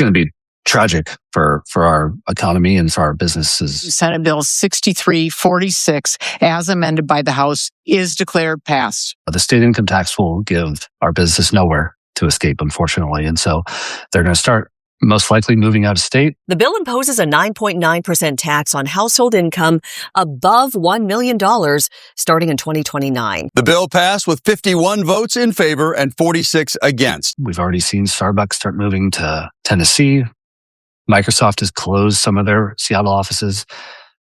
going to be tragic for our economy and for our businesses. Senate Bill 6346, as amended by the House, is declared passed. The state income tax will give our business nowhere to escape, unfortunately. And so they're going to start most likely moving out of state. The bill imposes a 9.9% tax on household income above $1 million starting in 2029. The bill passed with 51 votes in favor and 46 against. We've already seen Starbucks start moving to Tennessee. Microsoft has closed some of their Seattle offices.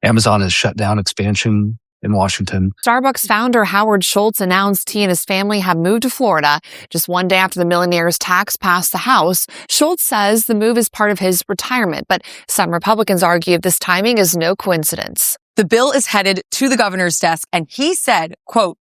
Amazon has shut down expansion in Washington. Starbucks founder Howard Schultz announced he and his family have moved to Florida just one day after the Millionaires tax passed the House. Schultz says the move is part of his retirement, but some Republicans argue this timing is no coincidence. The bill is headed to the governor's desk, and he said, quote,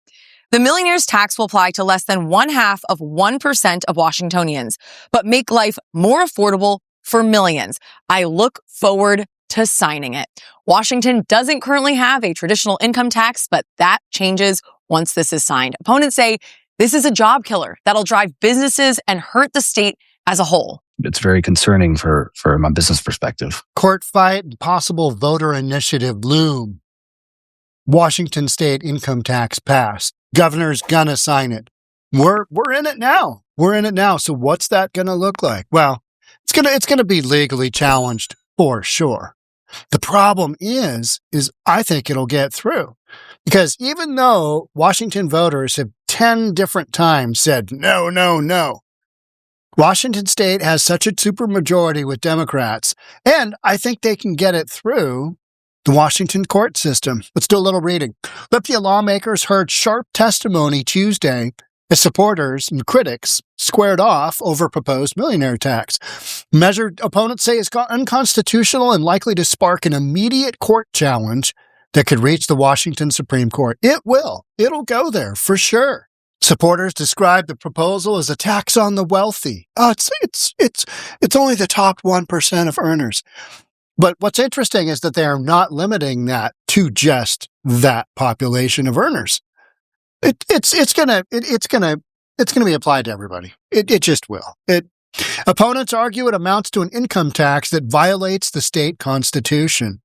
"The Millionaires tax will apply to less than 0.5% of Washingtonians, but make life more affordable for millions. I look forward to signing it." Washington doesn't currently have a traditional income tax, but that changes once this is signed. Opponents say this is a job killer that'll drive businesses and hurt the state as a whole. It's very concerning for my business perspective. Court fight and possible voter initiative loom. Washington state income tax passed. Governor's gonna sign it. We're in it now. We're in it now. So what's that gonna look like? Well, it's gonna be legally challenged for sure. The problem is I think it'll get through, because even though Washington voters have 10 different times said no, no, no, Washington state has such a supermajority with Democrats, and I think they can get it through the Washington court system. Let's do a little reading. Olympia lawmakers heard sharp testimony Tuesday as supporters and critics squared off over proposed millionaire tax. Measure opponents say is unconstitutional and likely to spark an immediate court challenge that could reach the Washington Supreme Court. It will. It'll go there for sure. Supporters describe the proposal as a tax on the wealthy. Oh, it's only the top 1% of earners. But what's interesting is that they are not limiting that to just that population of earners. It's gonna be applied to everybody. It just will. Opponents argue it amounts to an income tax that violates the state constitution,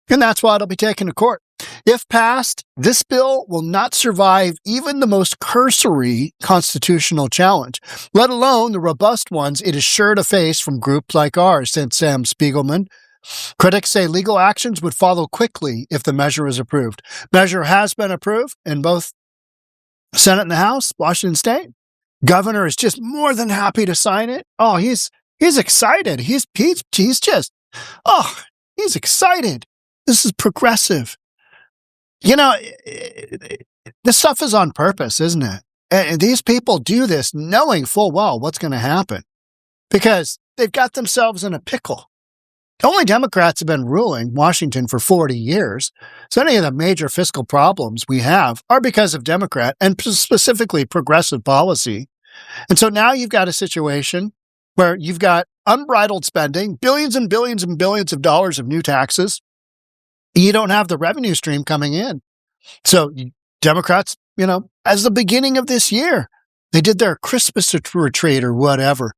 and that's why it'll be taken to court. If passed, this bill will not survive even the most cursory constitutional challenge, let alone the robust ones it is sure to face from groups like ours, said Sam Spiegelman. Critics say legal actions would follow quickly if the measure is approved. Measure has been approved in both Senate and the House, Washington State. Governor is just more than happy to sign it. Oh, he's excited. He's excited. This is progressive. You know, this stuff is on purpose, isn't it? And these people do this knowing full well what's going to happen, because they've got themselves in a pickle. Only Democrats have been ruling Washington for 40 years, so any of the major fiscal problems we have are because of Democrat and specifically progressive policy. And so now you've got a situation where you've got unbridled spending, billions and billions and billions of dollars of new taxes. You don't have the revenue stream coming in. So Democrats, as the beginning of this year, they did their Christmas retreat or whatever.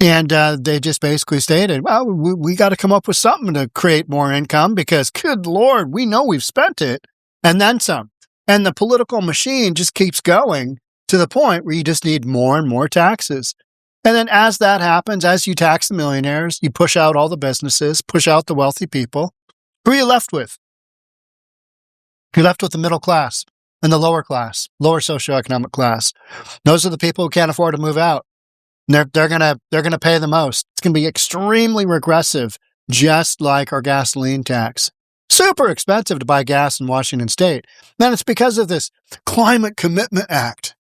And they just basically stated, well, we got to come up with something to create more income because, good Lord, we know we've spent it and then some. And the political machine just keeps going to the point where you just need more and more taxes. And then as that happens, as you tax the millionaires, you push out all the businesses, push out the wealthy people. Who are you left with? You're left with the middle class and the lower class, lower socioeconomic class. Those are the people who can't afford to move out. They're gonna pay the most. It's gonna be extremely regressive, just like our gasoline tax. Super expensive to buy gas in Washington State. Then it's because of this Climate Commitment Act,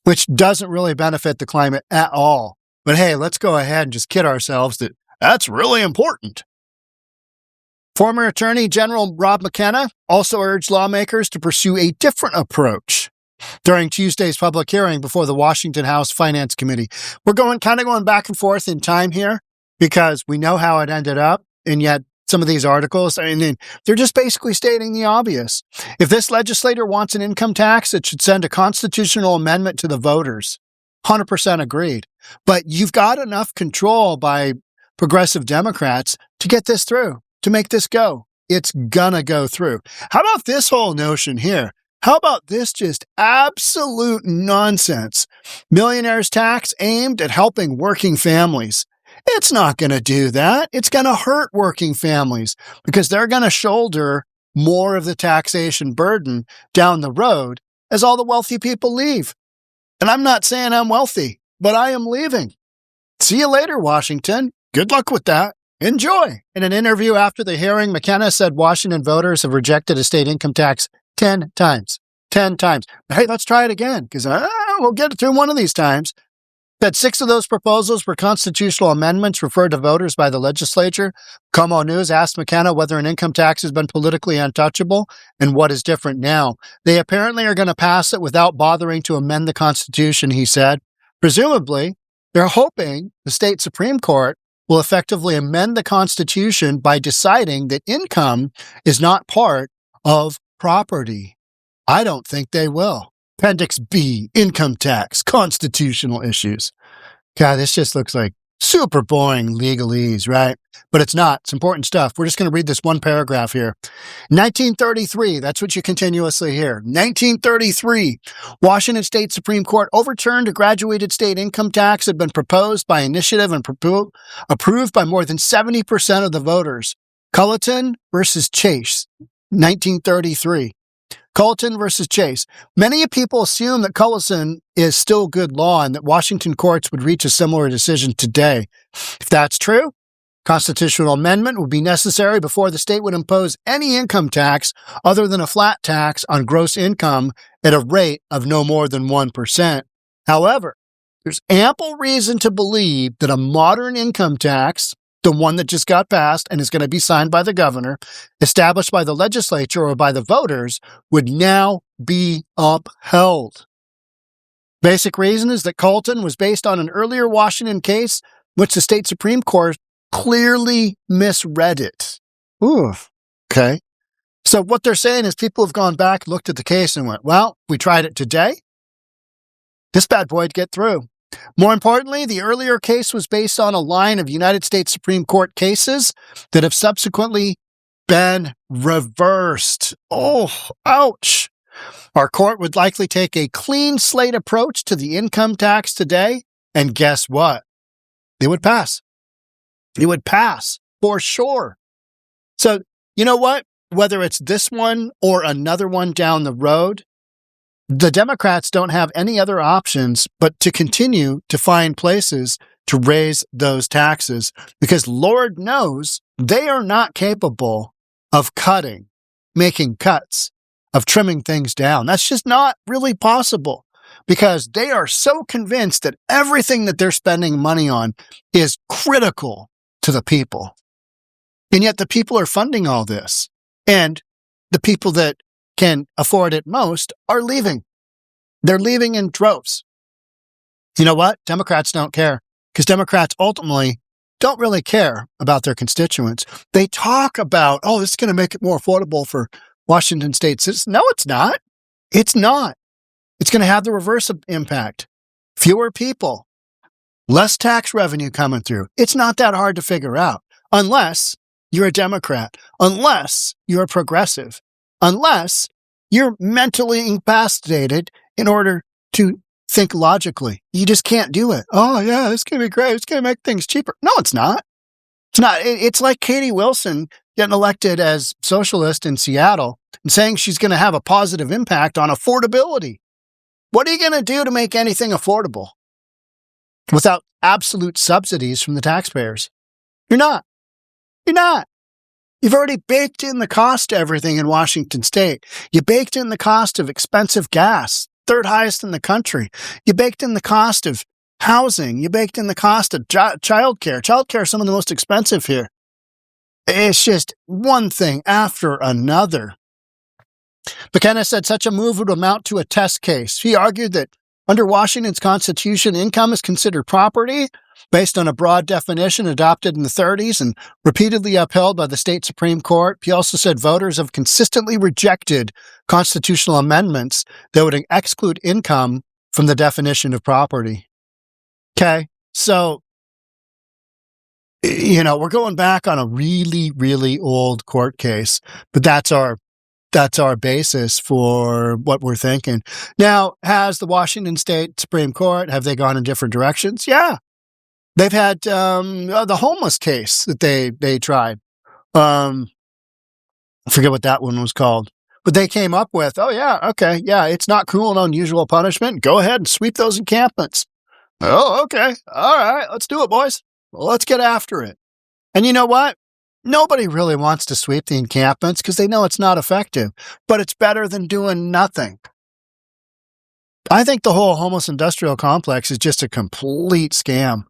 which doesn't really benefit the climate at all. But hey, let's go ahead and just kid ourselves that that's really important. Former Attorney General Bob McKenna also urged lawmakers to pursue a different approach during Tuesday's public hearing before the Washington House Finance Committee. We're going back and forth in time here because we know how it ended up, and yet some of these articles, they're just basically stating the obvious. If this legislator wants an income tax, it should send a constitutional amendment to the voters. 100% agreed. But you've got enough control by progressive Democrats to get this through, to make this go. It's gonna go through. How about this whole notion here? How about this just absolute nonsense? Millionaires tax aimed at helping working families. It's not going to do that. It's going to hurt working families because they're going to shoulder more of the taxation burden down the road as all the wealthy people leave. And I'm not saying I'm wealthy, but I am leaving. See you later, Washington. Good luck with that. Enjoy. In an interview after the hearing, McKenna said Washington voters have rejected a state income tax 10 times. 10 times. Hey, let's try it again because we'll get it through one of these times. That 6 of those proposals were constitutional amendments referred to voters by the legislature. Como News asked McKenna whether an income tax has been politically untouchable and what is different now. They apparently are going to pass it without bothering to amend the Constitution, he said. Presumably, they're hoping the state Supreme Court will effectively amend the Constitution by deciding that income is not part of property. I don't think they will. Appendix B, income tax, constitutional issues. God, this just looks like super boring legalese, right? But it's not. It's important stuff. We're just going to read this one paragraph here. 1933, that's what you continuously hear. 1933, Washington State Supreme Court overturned a graduated state income tax that had been proposed by initiative and approved by more than 70% of the voters. 𝗪𝗪𝗧𝗛 versus Chase, 1933. 𝗪𝗪𝗧𝗛 versus Chase. Many people assume that 𝗪𝗪𝗧𝗛 is still good law and that Washington courts would reach a similar decision today. If that's true, constitutional amendment would be necessary before the state would impose any income tax other than a flat tax on gross income at a rate of no more than 1%. However, there's ample reason to believe that a modern income tax, the one that just got passed and is going to be signed by the governor, established by the legislature or by the voters, would now be upheld. Basic reason is that 𝗪𝗪𝗧𝗛 was based on an earlier Washington case, which the state Supreme Court clearly misread it. Ooh, okay. So what they're saying is people have gone back, looked at the case and went, well, we tried it today. This bad boy'd get through. More importantly, the earlier case was based on a line of United States Supreme Court cases that have subsequently been reversed. Oh, ouch. Our court would likely take a clean slate approach to the income tax today, and guess what? It would pass. It would pass, for sure. So, you know what? Whether it's this one or another one down the road, the Democrats don't have any other options but to continue to find places to raise those taxes because Lord knows they are not capable of making cuts, of trimming things down. That's just not really possible because they are so convinced that everything that they're spending money on is critical to the people. And yet the people are funding all this. And the people that can afford it most are leaving. They're leaving in droves. You know what? Democrats don't care because Democrats ultimately don't really care about their constituents. They talk about, oh, this is going to make it more affordable for Washington state citizens. No, it's not. It's not. It's going to have the reverse impact. Fewer people, less tax revenue coming through. It's not that hard to figure out unless you're a Democrat, unless you're a progressive, unless you're mentally incapacitated in order to think logically. You just can't do it. Oh, yeah, it's going to be great. It's going to make things cheaper. No, it's not. It's not. It's like Katie Wilson getting elected as socialist in Seattle and saying she's going to have a positive impact on affordability. What are you going to do to make anything affordable without absolute subsidies from the taxpayers? You're not. You're not. You've already baked in the cost to everything in Washington state. You baked in the cost of expensive gas, third highest in the country. You baked in the cost of housing. You baked in the cost of childcare. Childcare is some of the most expensive here. It's just one thing after another. McKenna said such a move would amount to a test case. He argued that under Washington's Constitution, income is considered property based on a broad definition adopted in the 30s and repeatedly upheld by the state Supreme Court. He also said voters have consistently rejected constitutional amendments that would exclude income from the definition of property. Okay, so we're going back on a really, really old court case, but that's our basis for what we're thinking. Now, has the Washington State Supreme Court, have they gone in different directions? Yeah. They've had the homeless case that they tried. I forget what that one was called. But they came up with, it's not cruel and unusual punishment. Go ahead and sweep those encampments. Oh, okay. All right, let's do it, boys. Well, let's get after it. And you know what? Nobody really wants to sweep the encampments because they know it's not effective, but it's better than doing nothing. I think the whole homeless industrial complex is just a complete scam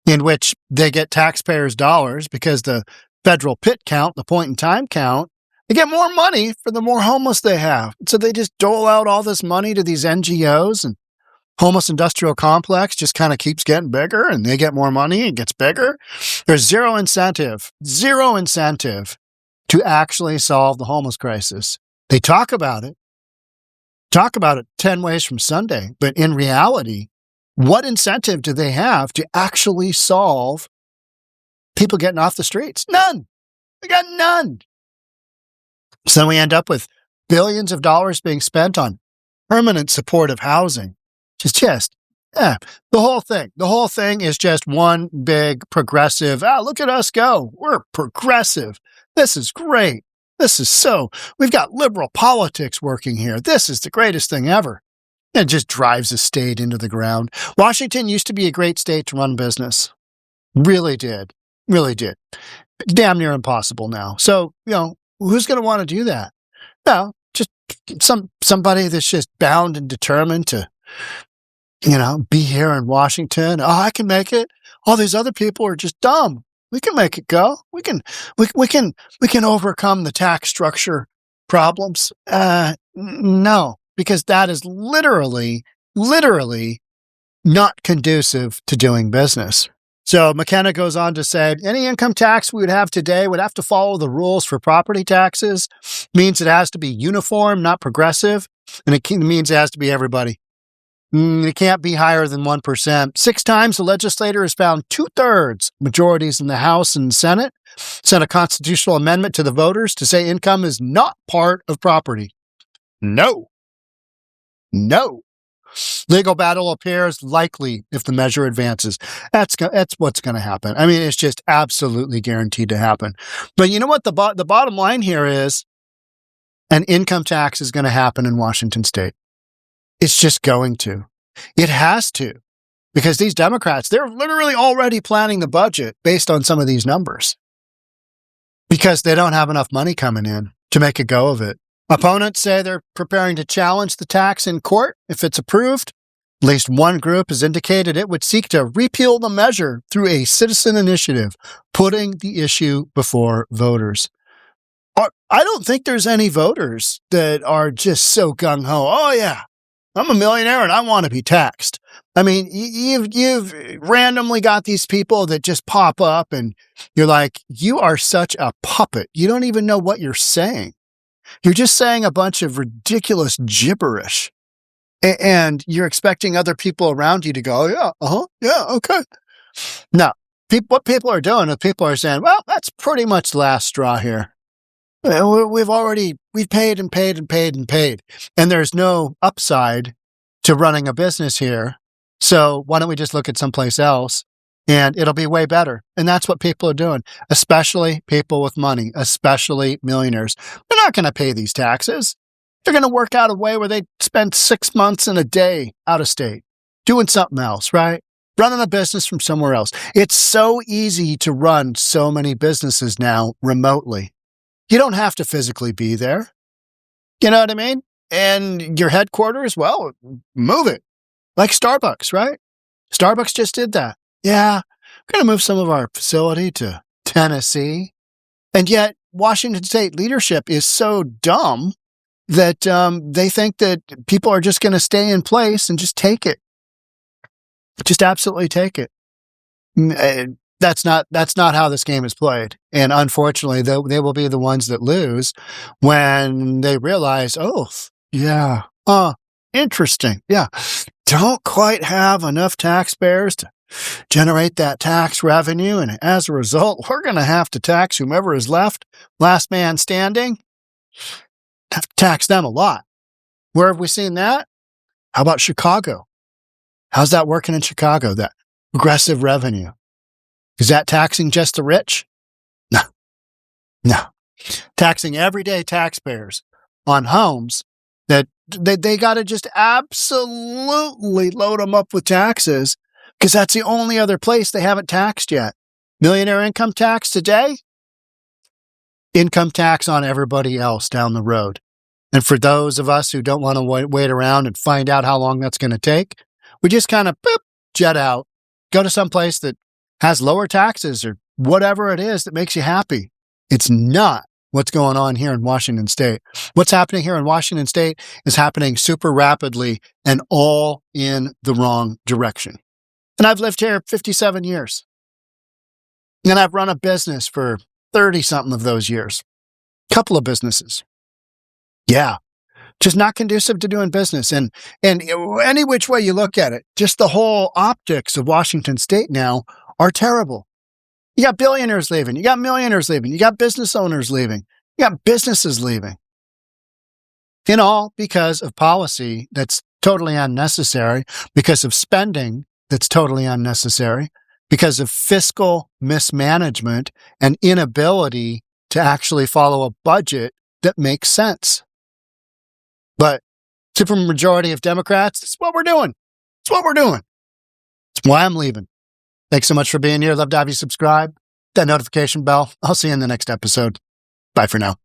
in which they get taxpayers' dollars because the federal pit count, the point in time count, they get more money for the more homeless they have. So they just dole out all this money to these NGOs, and homeless industrial complex just kind of keeps getting bigger, and they get more money, it gets bigger. There's zero incentive to actually solve the homeless crisis. They talk about it 10 ways from Sunday, but in reality, what incentive do they have to actually solve people getting off the streets? None. They got none. So we end up with billions of dollars being spent on permanent supportive housing. The whole thing is just one big progressive, look at us go. We're progressive. This is great. We've got liberal politics working here. This is the greatest thing ever. It just drives the state into the ground. Washington used to be a great state to run business. Really did. Damn near impossible now. So, who's going to want to do that? No, just somebody that's just bound and determined to, be here in Washington. Oh, I can make it. All these other people are just dumb. We can make it go. We can overcome the tax structure problems. No, because that is literally not conducive to doing business. So McKenna goes on to say, any income tax we would have today would have to follow the rules for property taxes. Means it has to be uniform, not progressive. And it means it has to be everybody. It can't be higher than 1%. 6 times the legislator has found 2/3 majorities in the House and Senate sent a constitutional amendment to the voters to say income is not part of property. No. Legal battle appears likely if the measure advances. That's what's going to happen. I mean, it's just absolutely guaranteed to happen. But you know what? The bottom line here is an income tax is going to happen in Washington State. It's just going to. It has to. Because these Democrats, they're literally already planning the budget based on some of these numbers. Because they don't have enough money coming in to make a go of it. Opponents say they're preparing to challenge the tax in court if it's approved. At least one group has indicated it would seek to repeal the measure through a citizen initiative, putting the issue before voters. I don't think there's any voters that are just so gung-ho. Oh, yeah, I'm a millionaire and I want to be taxed. I mean, you've randomly got these people that just pop up and you're like, you are such a puppet. You don't even know what you're saying. You're just saying a bunch of ridiculous gibberish. And you're expecting other people around you to go, yeah, okay. No, what people are doing is people are saying, well, that's pretty much the last straw here. We've paid and paid and paid and paid. And there's no upside to running a business here. So why don't we just look at someplace else and it'll be way better. And that's what people are doing, especially people with money, especially millionaires. They're not going to pay these taxes. They're going to work out a way where they spend 6 months and a day out of state doing something else, right? Running a business from somewhere else. It's so easy to run so many businesses now remotely. You don't have to physically be there. You know what I mean? And your headquarters, well, move it. Like Starbucks, right? Starbucks just did that. Yeah, we're going to move some of our facility to Tennessee. And yet Washington State leadership is so dumb that they think that people are just going to stay in place and just take it. Just absolutely take it. That's not how this game is played. And unfortunately, they will be the ones that lose when they realize, oh, yeah, interesting. Yeah, don't quite have enough taxpayers to generate that tax revenue. And as a result, we're going to have to tax whomever is left, last man standing, have to tax them a lot. Where have we seen that? How about Chicago? How's that working in Chicago, that progressive revenue? Is that taxing just the rich? No. Taxing everyday taxpayers on homes that they got to just absolutely load them up with taxes because that's the only other place they haven't taxed yet. Millionaire income tax today, income tax on everybody else down the road. And for those of us who don't want to wait around and find out how long that's going to take, we just kind of jet out, go to some place that has lower taxes or whatever it is that makes you happy. It's not what's going on here in Washington State. What's happening here in Washington State is happening super rapidly and all in the wrong direction. And I've lived here 57 years. And I've run a business for 30-something of those years. Couple of businesses. Yeah. Just not conducive to doing business. And any which way you look at it, just the whole optics of Washington State now are terrible. You got billionaires leaving. You got millionaires leaving. You got business owners leaving. You got businesses leaving. And all because of policy that's totally unnecessary, because of spending that's totally unnecessary, because of fiscal mismanagement and inability to actually follow a budget that makes sense. But supermajority of Democrats, it's what we're doing. It's what we're doing. It's why I'm leaving. Thanks so much for being here. Love to have you subscribe. That notification bell. I'll see you in the next episode. Bye for now.